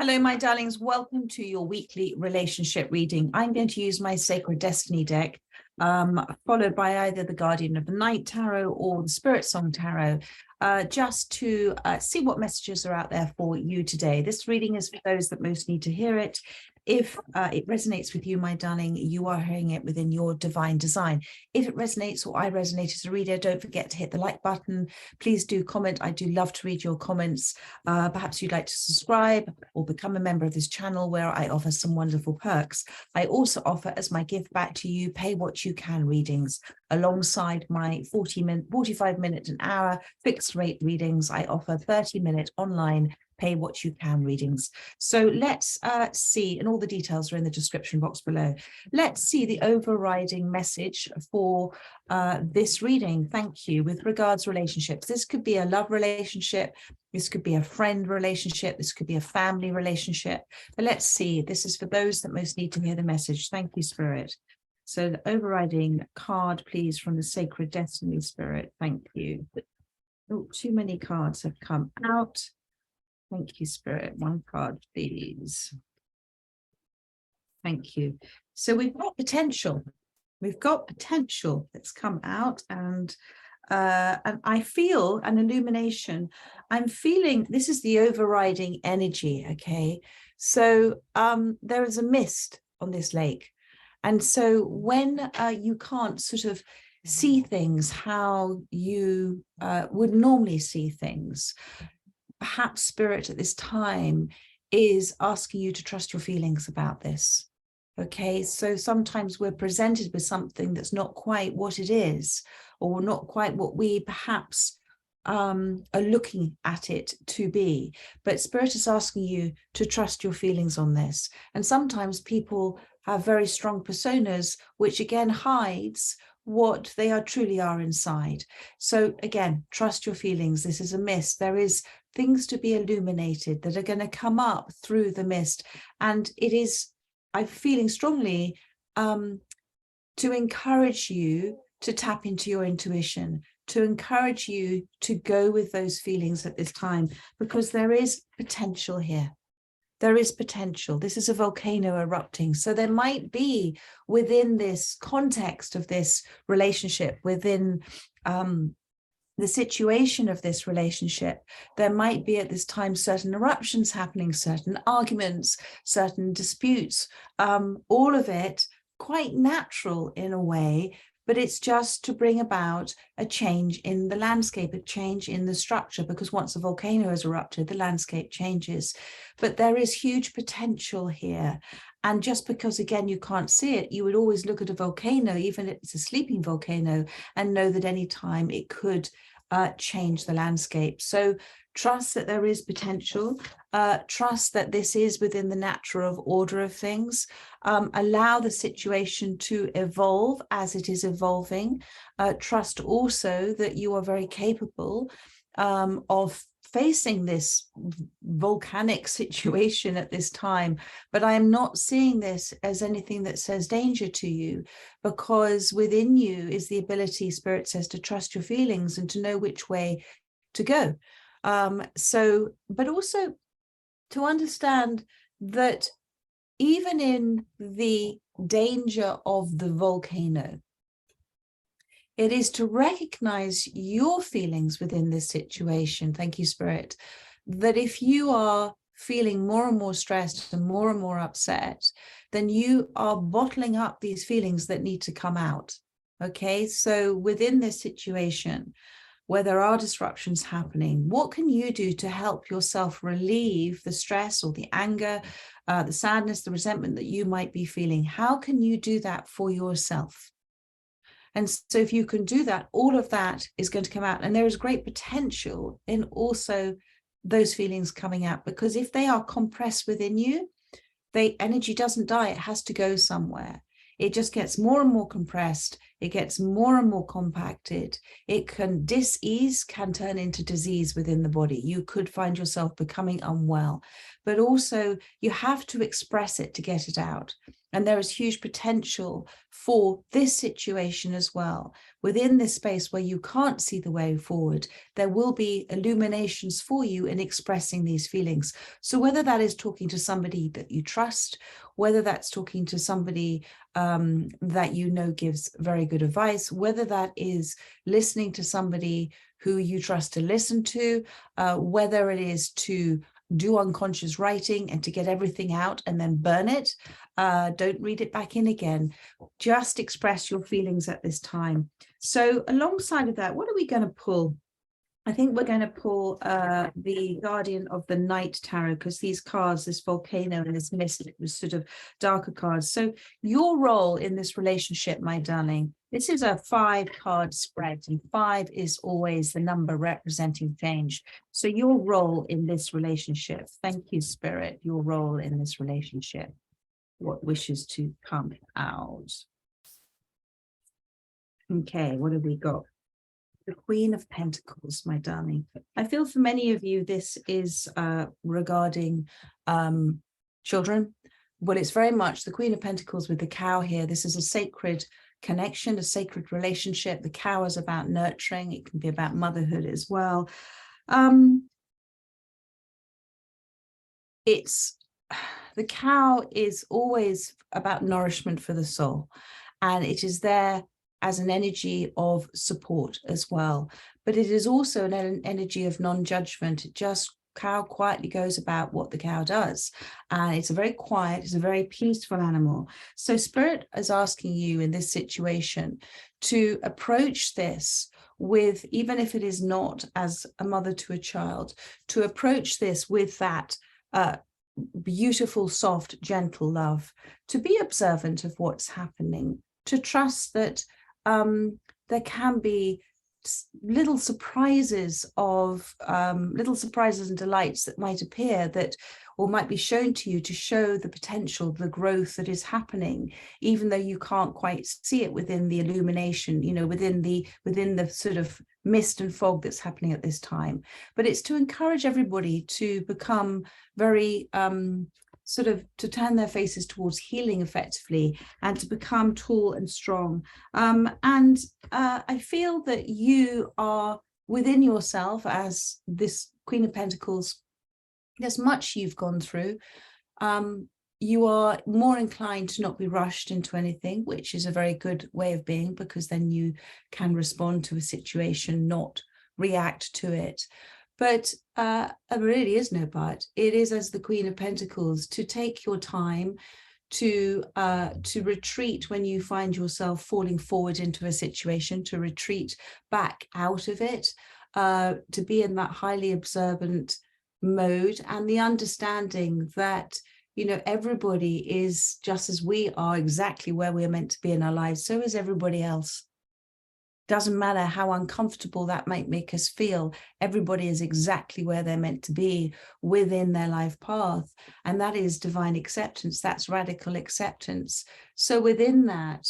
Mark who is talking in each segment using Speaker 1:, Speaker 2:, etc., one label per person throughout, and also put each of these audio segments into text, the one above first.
Speaker 1: Hello, my darlings. Welcome to your weekly relationship reading. I'm going to use my Sacred Destiny deck, followed by either the Guardian of the Night Tarot or the Spirit Song Tarot, just to see what messages are out there for you today. This reading is for those that most need to hear it. If it resonates with you, my darling, you are hearing it within your divine design. If it resonates or I resonate as a reader, don't forget to hit the like button. Please do comment. I do love to read your comments. Perhaps you'd like to subscribe or become a member of this channel where I offer some wonderful perks. I also offer, as my gift back to you, pay what you can readings. Alongside my 45 minute an hour fixed rate readings, I offer 30-minute online pay what you can readings. So let's see, and all the details are in the description box below. Let's see the overriding message for this reading. Thank you. With regards relationships, this could be a love relationship, this could be a friend relationship, this could be a family relationship, but let's see. This is for those that most need to hear the message. Thank you, Spirit. So the overriding card, please, from the Sacred Destiny, Spirit. Thank you. Oh, too many cards have come out. Thank you, Spirit. One card, please. Thank you. So we've got potential. We've got potential that's come out, and I feel an illumination. I'm feeling this is the overriding energy. Okay, so there is a mist on this lake, and so when you can't sort of see things how you would normally see things, perhaps Spirit at this time is asking you to trust your feelings about this. Okay, so sometimes we're presented with something that's not quite what it is, or not quite what we perhaps are looking at it to be. But Spirit is asking you to trust your feelings on this. And sometimes people have very strong personas, which again hides what they truly are inside. So again, trust your feelings. This is a mist. There is things to be illuminated that are going to come up through the mist. And it is, I'm feeling strongly to encourage you to tap into your intuition, to encourage you to go with those feelings at this time, because there is potential here. There is potential. This is a volcano erupting. So there might be within this context of this relationship, within the situation of this relationship, there might be at this time certain eruptions happening, certain arguments, certain disputes, all of it quite natural in a way, but it's just to bring about a change in the landscape, a change in the structure, because once a volcano has erupted, the landscape changes. But there is huge potential here. And just because, again, you can't see it, you would always look at a volcano, even if it's a sleeping volcano, and know that any time it could change the landscape. So trust that there is potential, trust that this is within the natural order of things, allow the situation to evolve as it is evolving, trust also that you are very capable of facing this volcanic situation at this time. But I am not seeing this as anything that says danger to you, because within you is the ability, Spirit says, to trust your feelings and to know which way to go. But also to understand that even in the danger of the volcano, it is to recognize your feelings within this situation. Thank you, Spirit. That if you are feeling more and more stressed and more upset, then you are bottling up these feelings that need to come out. Okay, so within this situation, where there are disruptions happening, what can you do to help yourself relieve the stress or the anger, the sadness, the resentment that you might be feeling? How can you do that for yourself? And so if you can do that, all of that is going to come out. And there is great potential in also those feelings coming out, because if they are compressed within you, the energy doesn't die. It has to go somewhere. It just gets more and more compressed. it gets more and more compacted. It can, dis-ease can turn into disease within the body. You could find yourself becoming unwell, but also you have to express it to get it out. And there is huge potential for this situation as well. Within this space where you can't see the way forward, there will be illuminations for you in expressing these feelings. So whether that is talking to somebody that you trust, whether that's talking to somebody that you know gives very good advice, whether that is listening to somebody who you trust to listen to, whether it is to do unconscious writing and to get everything out and then burn it. Don't read it back in again. Just express your feelings at this time. So alongside of that, what are we going to pull? I think we're going to pull the Guardian of the Night Tarot, because these cards, this volcano and this mist, was sort of darker cards. So your role in this relationship, my darling, this is a 5-card spread, and 5 is always the number representing change. So your role in this relationship, thank you, Spirit, your role in this relationship, what wishes to come out. Okay, what have we got? The Queen of Pentacles, my darling. I feel for many of you, this is regarding children. Well, it's very much the Queen of Pentacles with the cow here. This is a sacred connection, a sacred relationship. The cow is about nurturing. It can be about motherhood as well. The cow is always about nourishment for the soul, and it is there as an energy of support as well. But it is also an energy of non-judgment. It just, cow quietly goes about what the cow does. And it's a very quiet, it's a very peaceful animal. So Spirit is asking you in this situation to approach this with, even if it is not as a mother to a child, to approach this with that beautiful, soft, gentle love, to be observant of what's happening, to trust that there can be little surprises and delights that might appear that, or might be shown to you, to show the potential, the growth that is happening, even though you can't quite see it within the illumination, you know, within the sort of mist and fog that's happening at this time. But it's to encourage everybody to become very sort of, to turn their faces towards healing effectively, and to become tall and strong. I feel that you are within yourself, as this Queen of Pentacles, there's much you've gone through. You are more inclined to not be rushed into anything, which is a very good way of being, because then you can respond to a situation, not react to it. But there really is no but. It is, as the Queen of Pentacles, to take your time, to retreat when you find yourself falling forward into a situation, to retreat back out of it, to be in that highly observant mode, and the understanding that, you know, everybody is, just as we are, exactly where we're meant to be in our lives, so is everybody else. Doesn't matter how uncomfortable that might make us feel, everybody is exactly where they're meant to be within their life path. And that is divine acceptance. That's radical acceptance. So within that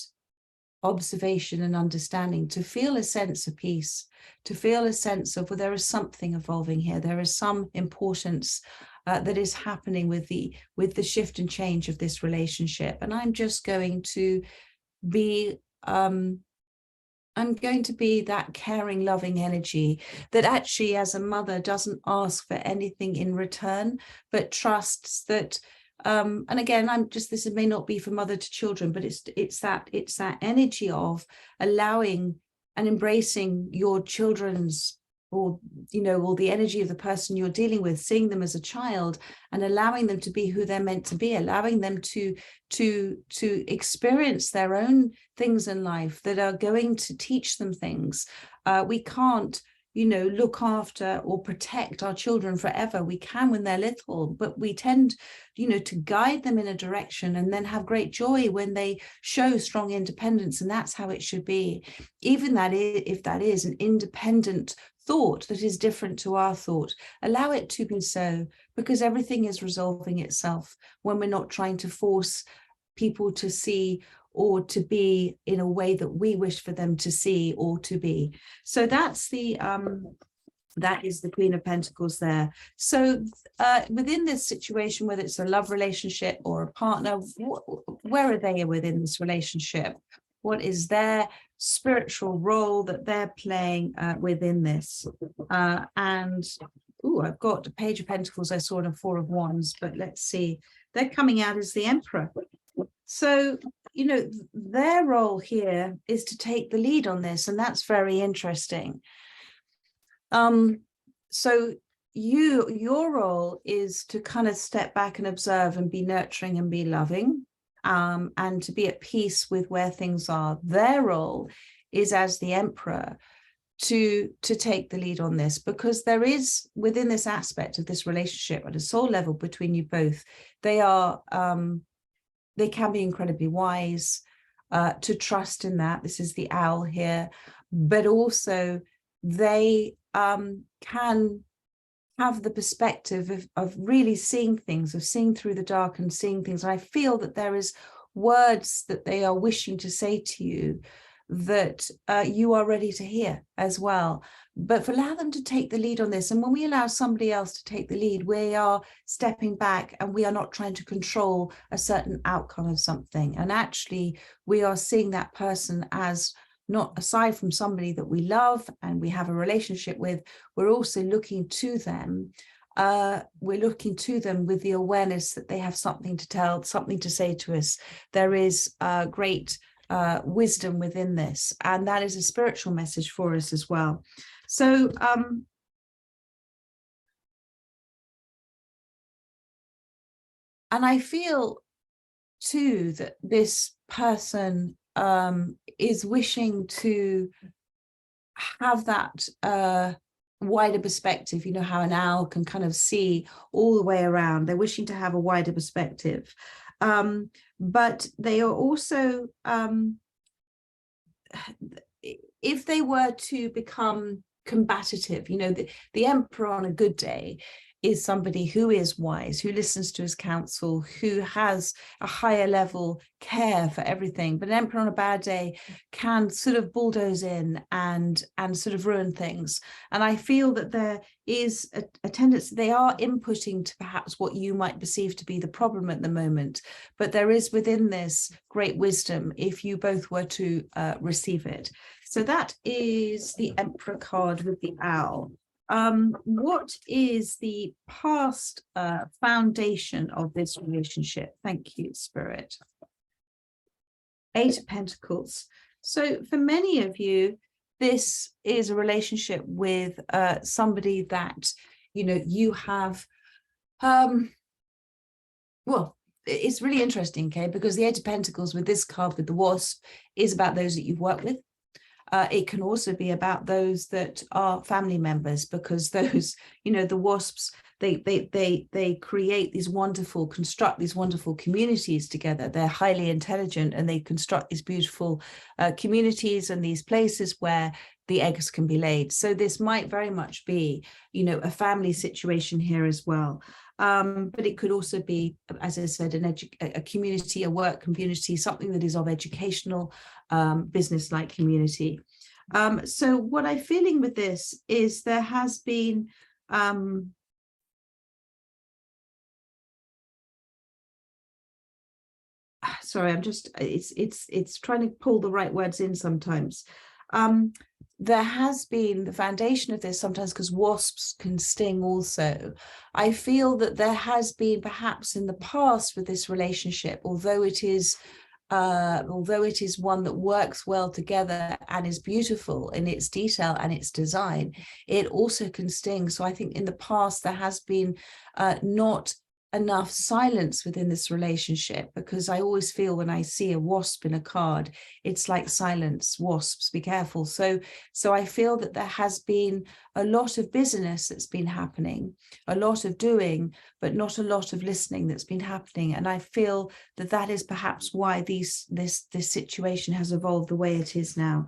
Speaker 1: observation and understanding, to feel a sense of peace, to feel a sense of, well, there is something evolving here. There is some importance that is happening with the shift and change of this relationship. And I'm just going to be I'm going to be that caring, loving energy that actually, as a mother, doesn't ask for anything in return, but trusts that, and again, this may not be for mother to children, but it's that energy of allowing and embracing your children's, or, you know, or the energy of the person you're dealing with, seeing them as a child and allowing them to be who they're meant to be, allowing them to experience their own things in life that are going to teach them things. We can't, you know, look after or protect our children forever. We can when they're little, but we tend, you know, to guide them in a direction and then have great joy when they show strong independence. And that's how it should be. Even that, if that is an independent thought that is different to our thought, allow it to be so, because everything is resolving itself when we're not trying to force people to see or to be in a way that we wish for them to see or to be. So that's the that is the Queen of Pentacles there. So within this situation, whether it's a love relationship or a partner, where are they within this relationship? What is their spiritual role that they're playing within this? And I've got a Page of Pentacles, I saw, and a Four of Wands, but let's see. They're coming out as the Emperor. So, you know, their role here is to take the lead on this, and that's very interesting. So your role is to kind of step back and observe and be nurturing and be loving, and to be at peace with where things are. Their role is, as the Emperor, to take the lead on this, because there is, within this aspect of this relationship at a soul level between you both, they can be incredibly wise, to trust in that. This is the owl here, but also they can have the perspective of really seeing things, of seeing through the dark and seeing things. And I feel that there is words that they are wishing to say to you that you are ready to hear as well. But allow them to take the lead on this. And when we allow somebody else to take the lead, we are stepping back and we are not trying to control a certain outcome of something. And actually, we are seeing that person as not, aside from somebody that we love and we have a relationship with, we're also looking to them. We're looking to them with the awareness that they have something to tell, something to say to us. There is great wisdom within this, and that is a spiritual message for us as well. So and I feel too that this person is wishing to have that wider perspective. You know how an owl can kind of see all the way around. They're wishing to have a wider perspective, but they are also, if they were to become combative, you know, the Emperor on a good day is somebody who is wise, who listens to his counsel, who has a higher level care for everything. But an Emperor on a bad day can sort of bulldoze in and sort of ruin things. And I feel that there is a tendency, they are inputting to perhaps what you might perceive to be the problem at the moment. But there is within this great wisdom if you both were to receive it. So that is the Emperor card with the owl. What is the past foundation of this relationship? Thank you, Spirit. Eight of Pentacles. So for many of you, this is a relationship with somebody that, you know, you have, well, it's really interesting, okay, because the Eight of Pentacles with this card with the Wasp is about those that you've worked with. It can also be about those that are family members, because those, you know, the Wasps, they create these wonderful, construct these wonderful communities together. They're highly intelligent and they construct these beautiful communities and these places where the eggs can be laid. So this might very much be, you know, a family situation here as well. But it could also be, as I said, a community, a work community, something that is of educational, business-like community. So what I'm feeling with this is there has been sorry, I'm just, it's trying to pull the right words in sometimes. There has been the foundation of this sometimes, because wasps can sting also. I feel that there has been perhaps in the past with this relationship, although it is one that works well together and is beautiful in its detail and its design, it also can sting. So I think in the past there has been not enough silence within this relationship, because I always feel when I see a wasp in a card, it's like silence, wasps, be careful. So I feel that there has been a lot of business that's been happening, a lot of doing, but not a lot of listening that's been happening. And I feel that that is perhaps why this situation has evolved the way it is now.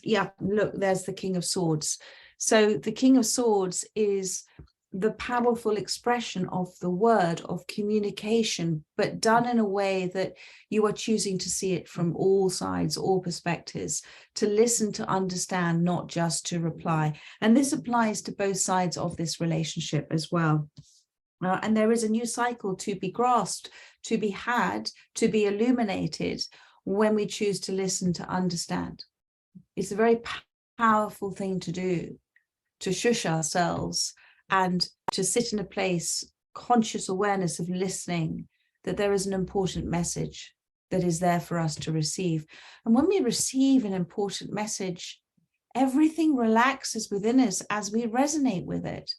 Speaker 1: Yeah, look, there's the King of Swords. So the King of Swords is the powerful expression of the word, of communication, but done in a way that you are choosing to see it from all sides, all perspectives, to listen, to understand, not just to reply. And this applies to both sides of this relationship as well. And there is a new cycle to be grasped, to be had, to be illuminated when we choose to listen, to understand. It's a very powerful thing to do, to shush ourselves and to sit in a place, conscious awareness of listening, that there is an important message that is there for us to receive. And when we receive an important message, everything relaxes within us as we resonate with it,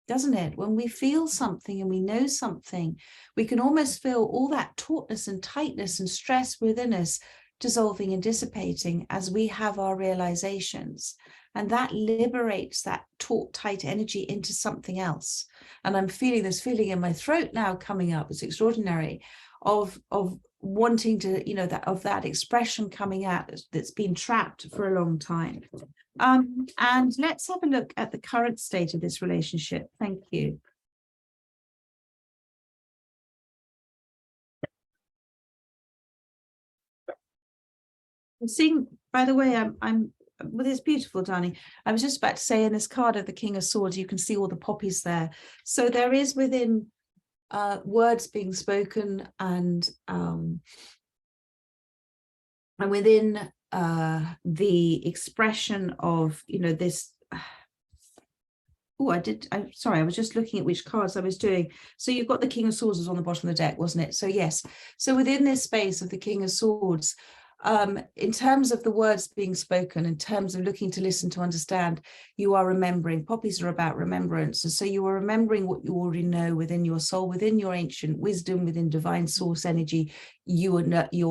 Speaker 1: doesn't it? When we feel something and we know something, we can almost feel all that tautness and tightness and stress within us dissolving and dissipating as we have our realizations. And that liberates that taut, tight energy into something else. And I'm feeling this feeling in my throat now coming up. It's extraordinary, of wanting to, you know, that expression coming out that's been trapped for a long time. And let's have a look at the current state of this relationship. Thank you. I'm seeing, by the way, I'm well, it's beautiful, darling. I was just about to say, in this card of the King of Swords, you can see all the poppies there. So there is within words being spoken, and within the expression of, you know, this. Oh, I'm sorry, I was just looking at which cards I was doing. So you've got the King of Swords was on the bottom of the deck, wasn't it? So yes. So within this space of the King of Swords, in terms of the words being spoken, in terms of looking to listen, to understand, you are remembering. Poppies are about remembrance. And so you are remembering what you already know within your soul, within your ancient wisdom, within divine source energy. You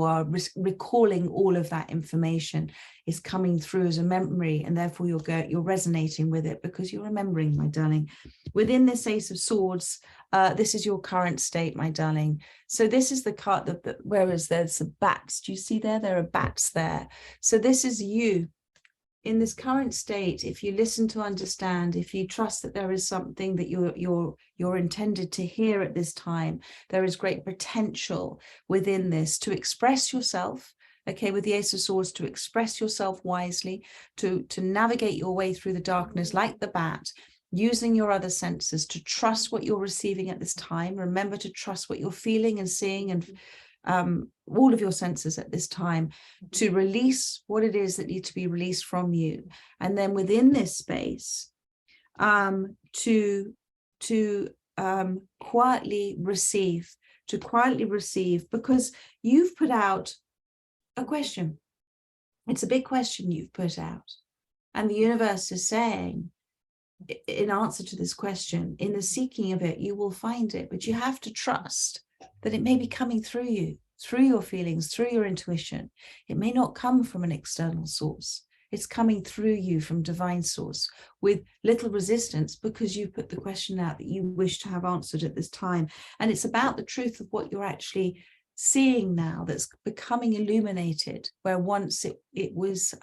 Speaker 1: are recalling all of that information. Is coming through as a memory, and therefore you're resonating with it because you're remembering, my darling. Within this Ace of Swords, this is your current state, my darling. So this is the card that whereas there's the bats. Do you see there? There are bats there. So this is you in this current state. If you listen to understand, if you trust that there is something that you're intended to hear at this time, there is great potential within this to express yourself. Okay, with the Ace of Swords, to express yourself wisely, to navigate your way through the darkness like the bat, using your other senses, to trust what you're receiving at this time. Remember to trust what you're feeling and seeing, and all of your senses at this time, to release what it is that needs to be released from you. And then within this space, to quietly receive, because you've put out a question. It's a big question you've put out. And the universe is saying, in answer to this question, in the seeking of it, you will find it. But you have to trust that it may be coming through you, through your feelings, through your intuition. It may not come from an external source. It's coming through you from divine source with little resistance, because you put the question out that you wish to have answered at this time. And it's about the truth of what you're actually seeing now, that's becoming illuminated, where once it was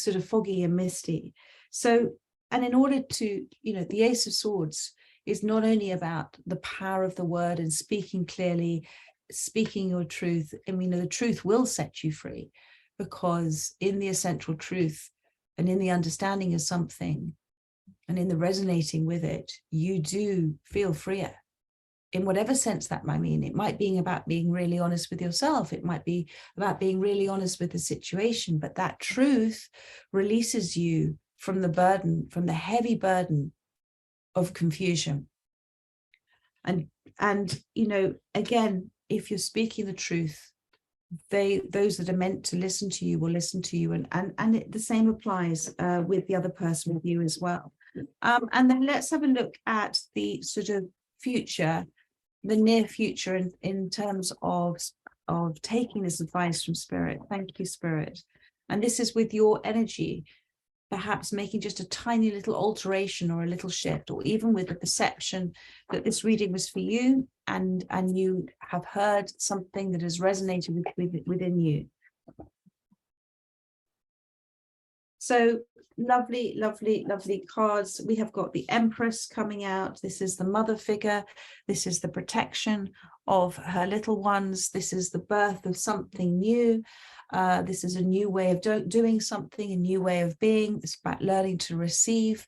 Speaker 1: sort of foggy and misty. So, and in order to, you know, the Ace of Swords is not only about the power of the word and speaking clearly, speaking your truth. I mean, the truth will set you free, because in the essential truth and in the understanding of something and in the resonating with it, you do feel freer. In whatever sense that might mean. It might be about being really honest with yourself. It might be about being really honest with the situation, but that truth releases you from the burden, from the heavy burden of confusion. And you know, again, if you're speaking the truth, those that are meant to listen to you will listen to you, and the same applies with the other person, with you as well. And then let's have a look at the sort of future, the near future, in terms of taking this advice from Spirit. Thank you, Spirit. And this is with your energy, perhaps making just a tiny little alteration or a little shift, or even with the perception that this reading was for you, and you have heard something that has resonated within you. So lovely, lovely, lovely cards. We have got the Empress coming out. This is the mother figure. This is the protection of her little ones. This is the birth of something new. This is a new way of doing something, a new way of being. It's about learning to receive.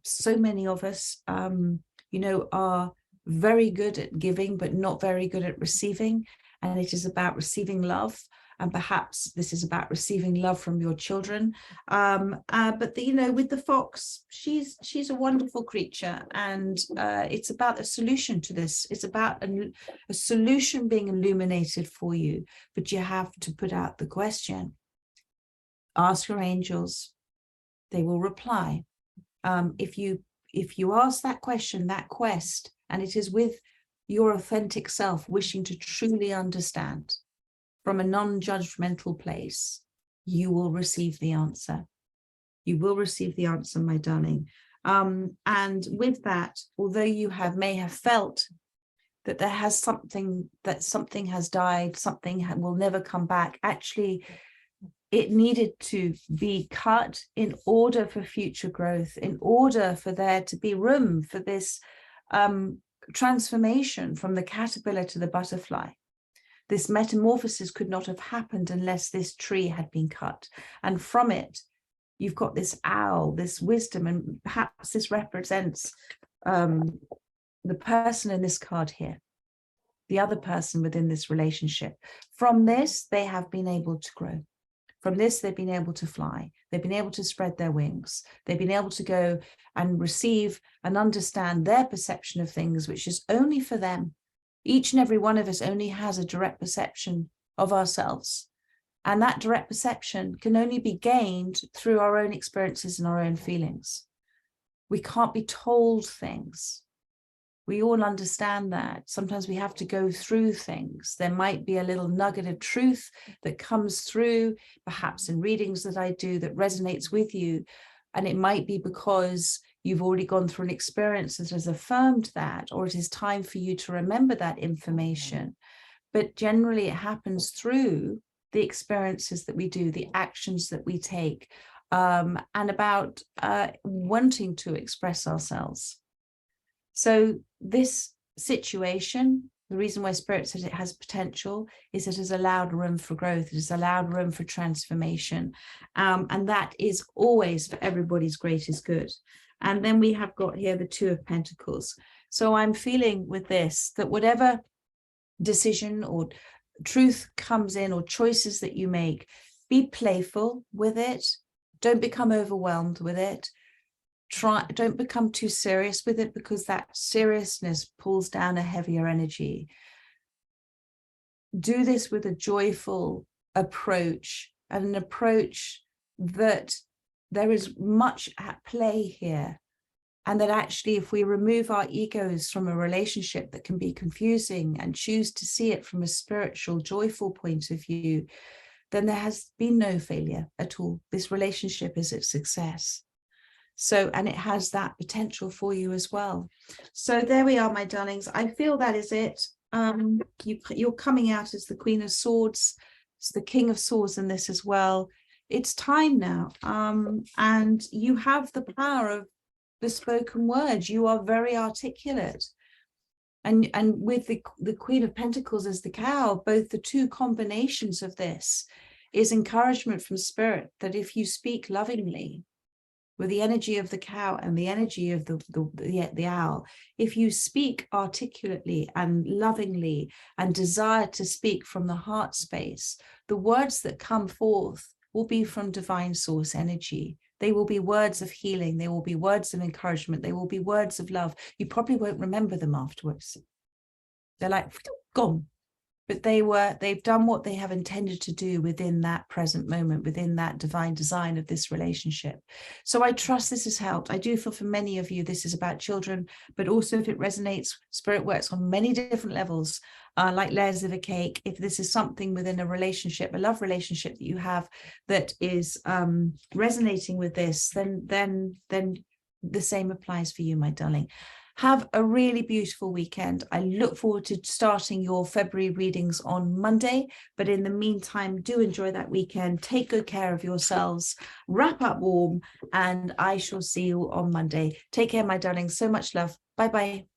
Speaker 1: So many of us, you know, are very good at giving, but not very good at receiving. And it is about receiving love. And perhaps this is about receiving love from your children. But you know, with the fox, she's a wonderful creature, and it's about a solution to this. It's about a solution being illuminated for you, but you have to put out the question. Ask your angels; they will reply. If you ask that question, that quest, and it is with your authentic self wishing to truly understand from a non-judgmental place, you will receive the answer. You will receive the answer, my darling. And with that, although you may have felt that there has something has died, something will never come back, actually, it needed to be cut in order for future growth, in order for there to be room for this transformation from the caterpillar to the butterfly. This metamorphosis could not have happened unless this tree had been cut. And from it, you've got this owl, this wisdom, and perhaps this represents the person in this card here, the other person within this relationship. From this, they have been able to grow. From this, they've been able to fly. They've been able to spread their wings. They've been able to go and receive and understand their perception of things, which is only for them. Each and every one of us only has a direct perception of ourselves. And that direct perception can only be gained through our own experiences and our own feelings. We can't be told things. We all understand that. Sometimes we have to go through things. There might be a little nugget of truth that comes through, perhaps in readings that I do, that resonates with you. And it might be because you've already gone through an experience that has affirmed that, or it is time for you to remember that information. But generally it happens through the experiences that we do, the actions that we take, and about wanting to express ourselves. So this situation, the reason why Spirit says it has potential is it has allowed room for growth. It has allowed room for transformation. And that is always for everybody's greatest good. And then we have got here the Two of Pentacles. So I'm feeling with this, that whatever decision or truth comes in, or choices that you make, be playful with it. Don't become overwhelmed with it. Don't become too serious with it, because that seriousness pulls down a heavier energy. Do this with a joyful approach, and an approach that there is much at play here. And that actually, if we remove our egos from a relationship that can be confusing and choose to see it from a spiritual, joyful point of view, then there has been no failure at all. This relationship is a success. So, and it has that potential for you as well. So there we are, my darlings. I feel that is it. You're coming out as the Queen of Swords. It's the King of Swords in this as well. It's time now. And you have the power of the spoken word. You are very articulate. And with the Queen of Pentacles as the cow, both the two combinations of this is encouragement from Spirit, that if you speak lovingly, with the energy of the cow and the energy of the owl, if you speak articulately and lovingly and desire to speak from the heart space, the words that come forth will be from divine source energy. They will be words of healing. They will be words of encouragement. They will be words of love. You probably won't remember them afterwards. They're like, gone. But they've done what they have intended to do within that present moment, within that divine design of this relationship. So I trust this has helped. I do feel for many of you, this is about children, but also if it resonates, Spirit works on many different levels, like layers of a cake. If this is something within a relationship, a love relationship that you have that is resonating with this, then the same applies for you, my darling. Have a really beautiful weekend. I look forward to starting your February readings on Monday. But in the meantime, do enjoy that weekend. Take good care of yourselves. Wrap up warm. And I shall see you on Monday. Take care, my darling. So much love. Bye-bye.